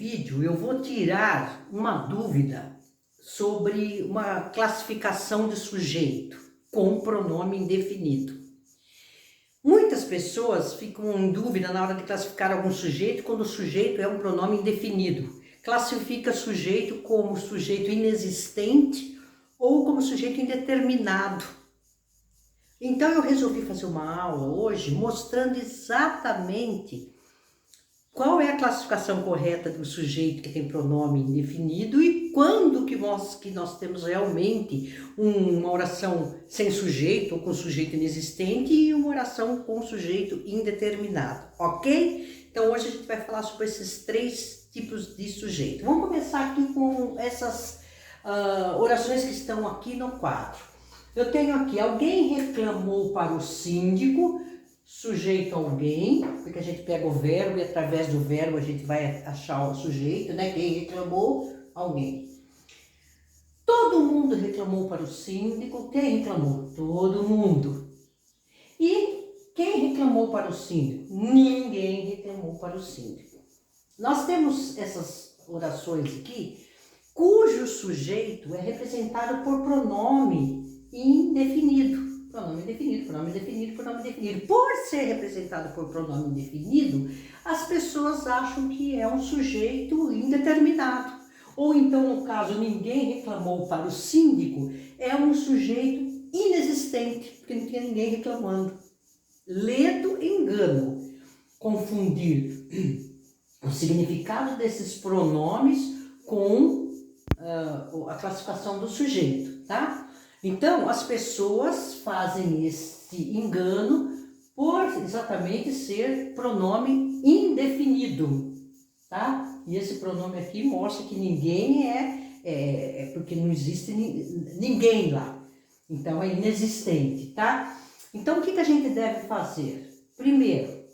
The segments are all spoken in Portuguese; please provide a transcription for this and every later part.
vídeo eu vou tirar uma dúvida sobre uma classificação de sujeito com pronome indefinido. Muitas pessoas ficam em dúvida na hora de classificar algum sujeito quando o sujeito é um pronome indefinido. Classifica sujeito como sujeito inexistente ou como sujeito indeterminado. Então eu resolvi fazer uma aula hoje mostrando exatamente qual é a classificação correta do sujeito que tem pronome indefinido e quando que nós temos realmente uma oração sem sujeito ou com sujeito inexistente e uma oração com sujeito indeterminado, ok? Então hoje a gente vai falar sobre esses três tipos de sujeito. Vamos começar aqui com essas orações que estão aqui no quadro. Eu tenho aqui, alguém reclamou para o síndico, sujeito alguém, porque a gente pega o verbo e através do verbo a gente vai achar o sujeito, né? Quem reclamou? Alguém. Todo mundo reclamou para o síndico. Quem reclamou? Todo mundo. E quem reclamou para o síndico? Ninguém reclamou para o síndico. Nós temos essas orações aqui, cujo sujeito é representado por pronome indefinido. Pronome indefinido, pronome indefinido, pronome indefinido. Por ser representado por pronome indefinido, as pessoas acham que é um sujeito indeterminado. Ou então, no caso, ninguém reclamou para o síndico, é um sujeito inexistente, porque não tinha ninguém reclamando. Ledo engano. Confundir o significado desses pronomes com a classificação do sujeito, tá? Então, as pessoas fazem esse engano por exatamente ser pronome indefinido, tá? E esse pronome aqui mostra que ninguém porque não existe ninguém lá. Então, é inexistente, tá? Então, o que a gente deve fazer? Primeiro,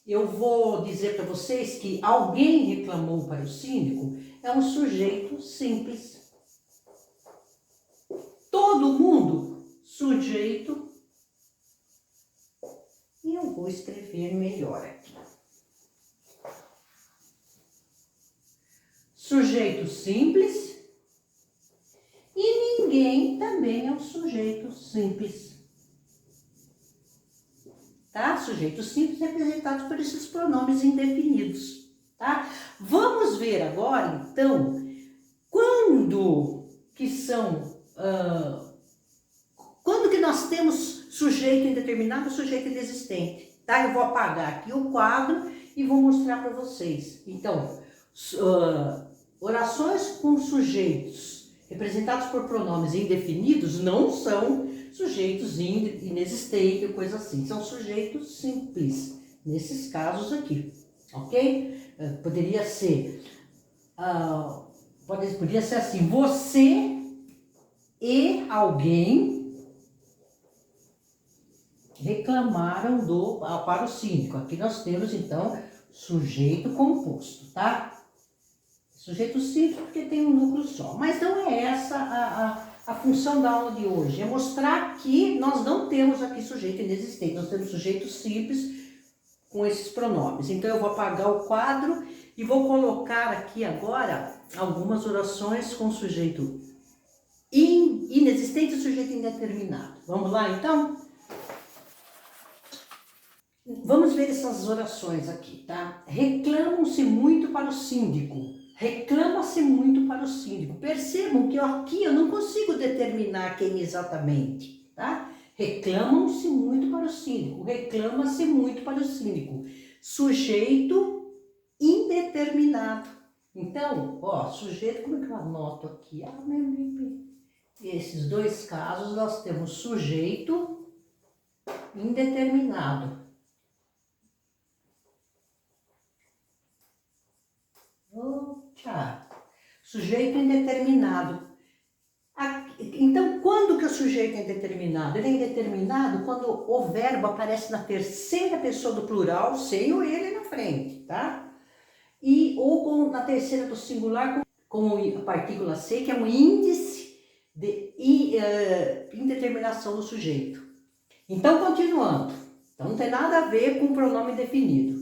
eu vou dizer para vocês que alguém reclamou para o síndico é um sujeito simples. Todo mundo, sujeito, e eu vou escrever melhor aqui. Sujeito simples e ninguém também é um sujeito simples. Tá? Sujeito simples representado por esses pronomes indefinidos, tá? Vamos ver agora, então, quando que nós temos sujeito indeterminado e sujeito inexistente, tá? Eu vou apagar aqui o quadro e vou mostrar para vocês. Então, orações com sujeitos representados por pronomes indefinidos não são sujeitos inexistentes, coisa assim. São sujeitos simples, nesses casos aqui, ok? Poderia ser assim, você e alguém reclamaram para o síndico. Aqui nós temos, então, sujeito composto, tá? Sujeito simples porque tem um núcleo só. Mas não é essa a função da aula de hoje. É mostrar que nós não temos aqui sujeito inexistente. Nós temos sujeito simples com esses pronomes. Então, eu vou apagar o quadro e vou colocar aqui agora algumas orações com sujeito inexistente e sujeito indeterminado. Vamos lá, então? Vamos ver essas orações aqui, tá? Reclamam-se muito para o síndico. Reclama-se muito para o síndico. Percebam que aqui eu não consigo determinar quem exatamente, tá? Reclamam-se muito para o síndico. Reclama-se muito para o síndico. Sujeito indeterminado. Então, sujeito, como é que eu anoto aqui? Esses dois casos nós temos sujeito indeterminado. Sujeito indeterminado. Então, quando que o sujeito é indeterminado? Ele é indeterminado quando o verbo aparece na terceira pessoa do plural, sem o ele na frente, tá? Ou na terceira do singular com a partícula C, que é um índice de indeterminação do sujeito. Então, continuando. Então, não tem nada a ver com o pronome definido.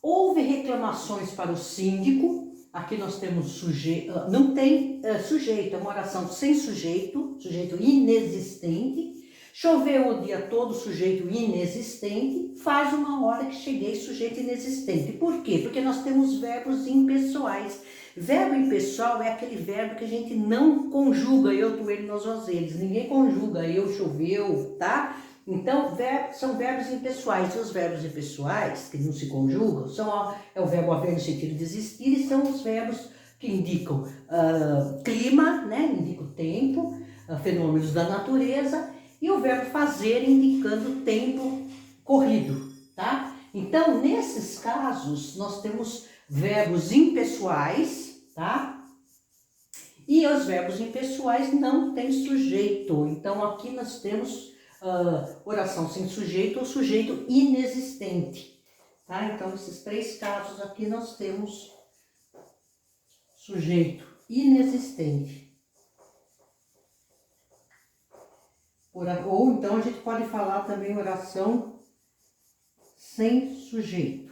Houve reclamações para o síndico. Aqui nós temos sujeito, não tem sujeito, é uma oração sem sujeito, sujeito inexistente. Choveu o dia todo, sujeito inexistente. Faz uma hora que cheguei, sujeito inexistente. Por quê? Porque nós temos verbos impessoais. Verbo impessoal é aquele verbo que a gente não conjuga, eu, tu, ele, nós, vós, eles. Ninguém conjuga eu, choveu, tá? Então, são verbos impessoais. E os verbos impessoais, que não se conjugam, é o verbo haver no sentido de existir, e são os verbos que indicam clima, né? Indica o tempo, fenômenos da natureza, e o verbo fazer indicando tempo corrido, tá? Então, nesses casos, nós temos verbos impessoais, tá? E os verbos impessoais não têm sujeito. Então, aqui nós temos oração sem sujeito ou sujeito inexistente, tá? Então, esses três casos aqui nós temos sujeito inexistente. Ou então a gente pode falar também oração sem sujeito.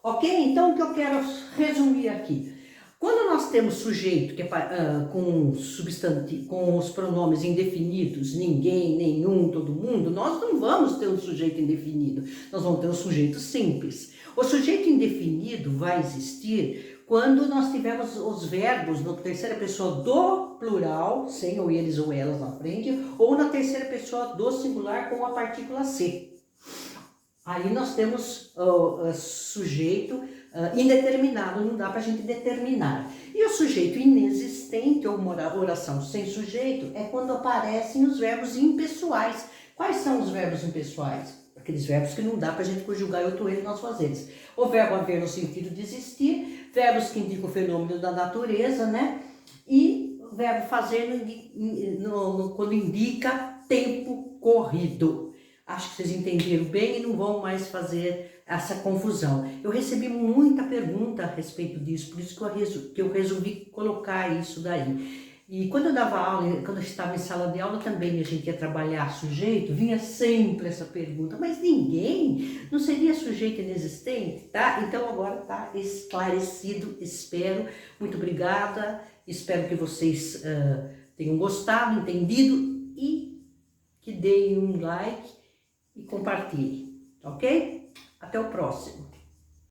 Ok? Então, o que eu quero resumir aqui. Quando nós temos sujeito que é com substantivo, com os pronomes indefinidos, ninguém, nenhum, todo mundo, nós não vamos ter um sujeito indefinido, nós vamos ter um sujeito simples. O sujeito indefinido vai existir quando nós tivermos os verbos na terceira pessoa do plural, sem ou eles ou elas na frente, ou na terceira pessoa do singular com a partícula C. Aí nós temos sujeito indeterminado, não dá para a gente determinar. E o sujeito inexistente, ou uma oração sem sujeito, é quando aparecem os verbos impessoais. Quais são os verbos impessoais? Aqueles verbos que não dá para a gente conjugar eu, tu, ele, nós, fazeres. O verbo haver no sentido de existir, verbos que indicam o fenômeno da natureza, né? E o verbo fazer quando indica tempo corrido. Acho que vocês entenderam bem e não vão mais fazer essa confusão. Eu recebi muita pergunta a respeito disso, por isso que eu resolvi colocar isso daí. E quando eu dava aula, quando eu estava em sala de aula também, a gente ia trabalhar sujeito, vinha sempre essa pergunta, mas ninguém não seria sujeito inexistente, tá? Então agora tá esclarecido, espero. Muito obrigada, espero que vocês tenham gostado, entendido e que deem um like e compartilhe, ok? Até o próximo.